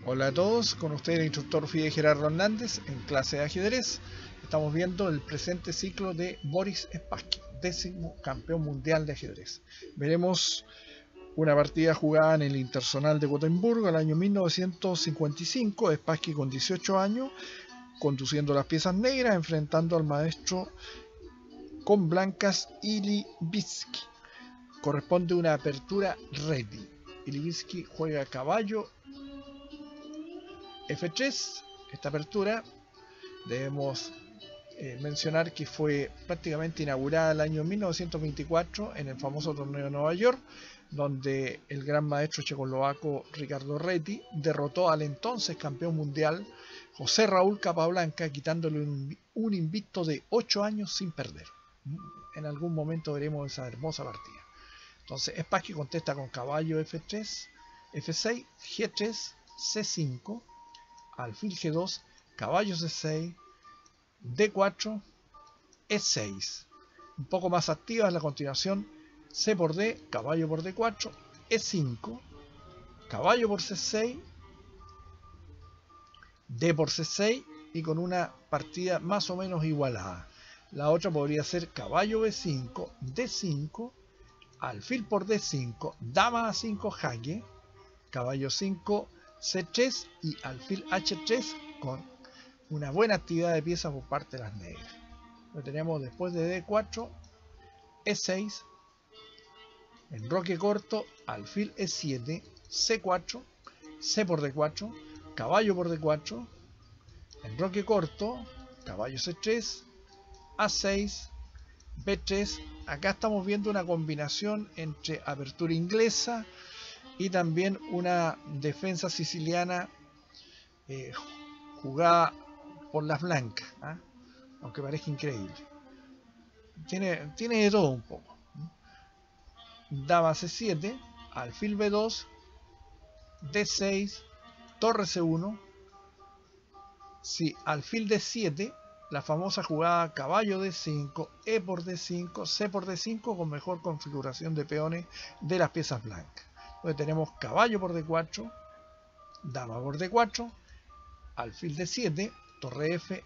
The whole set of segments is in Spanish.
Hola a todos, con ustedes el instructor Fide Gerardo Hernández en clase de ajedrez. Estamos viendo el presente ciclo de Boris Spassky, 10º campeón mundial de ajedrez. Veremos una partida jugada en el Internacional de Gotemburgo el año 1955, Spassky con 18 años, conduciendo las piezas negras, enfrentando al maestro con blancas Ilibitsky. Corresponde una apertura ready. Ilibitsky juega caballo F3. Esta apertura debemos mencionar que fue prácticamente inaugurada el año 1924 en el famoso torneo de Nueva York, donde el gran maestro checoslovaco Ricardo Reti derrotó al entonces campeón mundial José Raúl Capablanca, quitándole un invicto de 8 años sin perder. En algún momento veremos esa hermosa partida. Entonces Spassky contesta con caballo F3, F6, G3, C5, alfil G2, caballo C6, D4, E6. Un poco más activa es la continuación C por D, caballo por D4, E5, caballo por C6, D por C6 y con una partida más o menos igualada. La otra podría ser caballo B5, D5, alfil por D5, dama A5 jaque, caballo 5, C3 y alfil H3 con una buena actividad de piezas por parte de las negras. Lo tenemos después de D4, E6, enroque corto, alfil E7, C4, C por D4, caballo por D4, enroque corto, caballo C3, A6, B3. Acá estamos viendo una combinación entre apertura inglesa y también una defensa siciliana jugada por las blancas, ¿eh? Aunque parezca increíble. Tiene de todo un poco. Dama C7, alfil B2, D6, torre C1. Si alfil D7, la famosa jugada caballo D5, E por D5, C por D5 con mejor configuración de peones de las piezas blancas. Entonces tenemos caballo por D4, dama por D4, alfil D7, torre F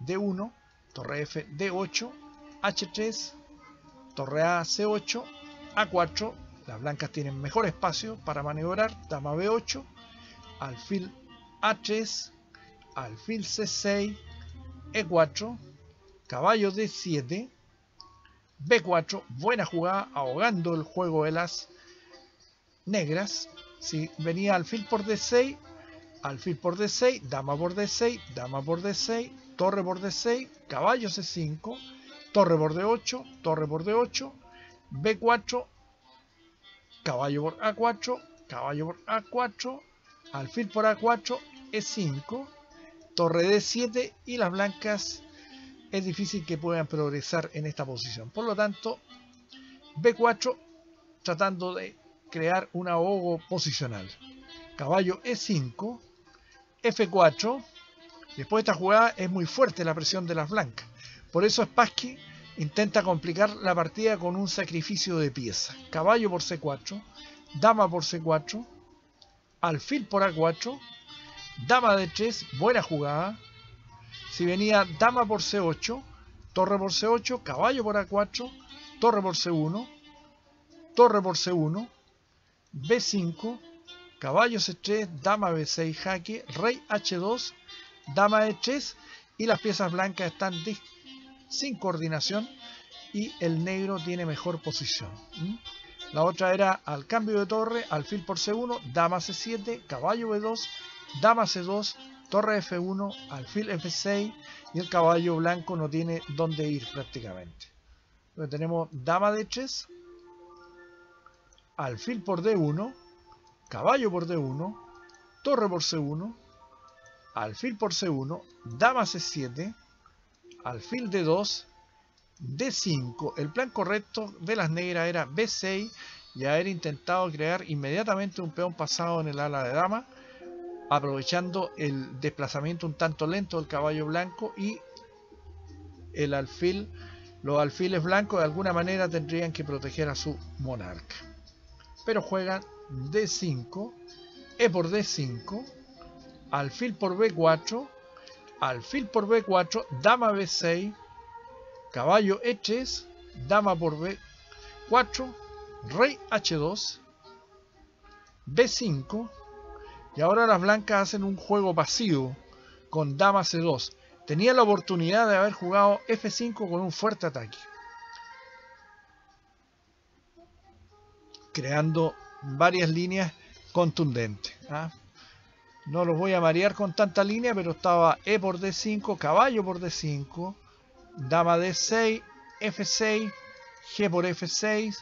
D1, torre F D8, H3, torre A C8, A4. Las blancas tienen mejor espacio para maniobrar, dama B8, alfil A3, alfil C6, E4, caballo D7, B4, buena jugada, ahogando el juego de las negras. Si venía alfil por D6, alfil por D6, dama por D6, dama por D6, torre por D6, caballo C5, torre por D8, torre por D8, B4, caballo por A4, caballo por A4, alfil por A4, E5, torre D7 y las blancas es difícil que puedan progresar en esta posición. Por lo tanto, B4 tratando de crear un ahogo posicional. Caballo E5, F4. Después de esta jugada es muy fuerte la presión de las blancas. Por eso Spassky intenta complicar la partida con un sacrificio de pieza. Caballo por C4, dama por C4, alfil por A4, dama D3, buena jugada. Si venía dama por C8, torre por C8, caballo por A4, torre por C1, torre por C1, B5, caballo C3, dama B6 jaque, rey H2, dama E3 y las piezas blancas están sin coordinación y el negro tiene mejor posición. La otra era al cambio de torre, alfil por C1, dama C7, caballo B2, dama C2, torre F1, alfil F6 y el caballo blanco no tiene dónde ir prácticamente. Entonces tenemos dama D3, alfil por D1, caballo por D1, torre por C1, alfil por C1, dama C7, alfil D2, D5. El plan correcto de las negras era B6 y haber intentado crear inmediatamente un peón pasado en el ala de dama, aprovechando el desplazamiento un tanto lento del caballo blanco y el alfil. Los alfiles blancos de alguna manera tendrían que proteger a su monarca, pero juegan D5, e por D5, alfil por B4, alfil por B4, dama B6, caballo E3, dama por B4, rey H2, B5, y ahora las blancas hacen un juego pasivo con dama C2. Tenía la oportunidad de haber jugado F5 con un fuerte ataque, creando varias líneas contundentes. No los voy a marear con tanta línea, pero estaba E por D5, caballo por D5, dama D6, F6, G por F6,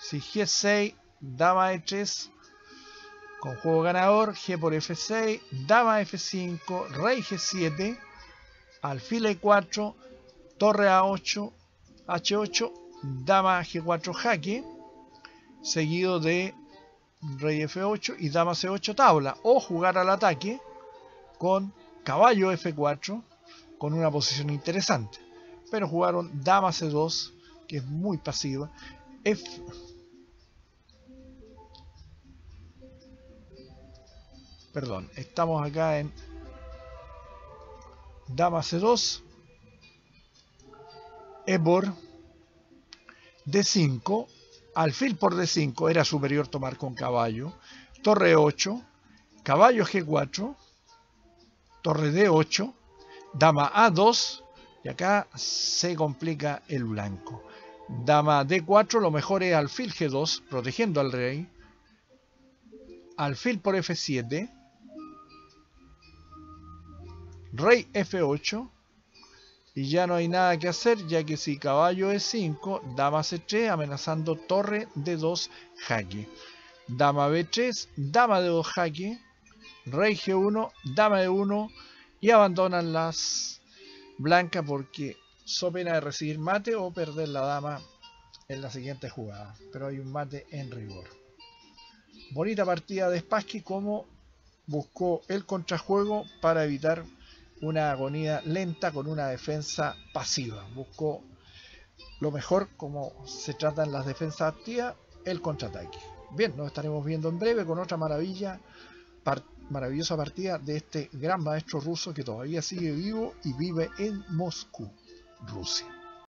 si G6, dama E3, con juego ganador, G por F6, dama F5, rey G7, alfil E4, torre A8, H8, dama G4 jaque, seguido de rey F8 y dama C8 tabla, o jugar al ataque con caballo F4 con una posición interesante, pero jugaron dama C2, que es muy pasiva, estamos acá en dama C2, E por D5, alfil por D5, era superior tomar con caballo, torre 8, caballo G4, torre D8, dama A2, y acá se complica el blanco. Dama D4, lo mejor es alfil G2, protegiendo al rey, alfil por F7, rey F8, y ya no hay nada que hacer, ya que si caballo E5, dama C3, amenazando torre D2 jaque, dama B3, dama D2 jaque, rey G1, dama E1, y abandonan las blancas porque so pena de recibir mate o perder la dama en la siguiente jugada, pero hay un mate en rigor. Bonita partida de Spassky, como buscó el contrajuego para evitar una agonía lenta con una defensa pasiva. Buscó lo mejor, como se tratan las defensas activas, el contraataque. Bien, nos estaremos viendo en breve con otra maravillosa partida de este gran maestro ruso que todavía sigue vivo y vive en Moscú, Rusia.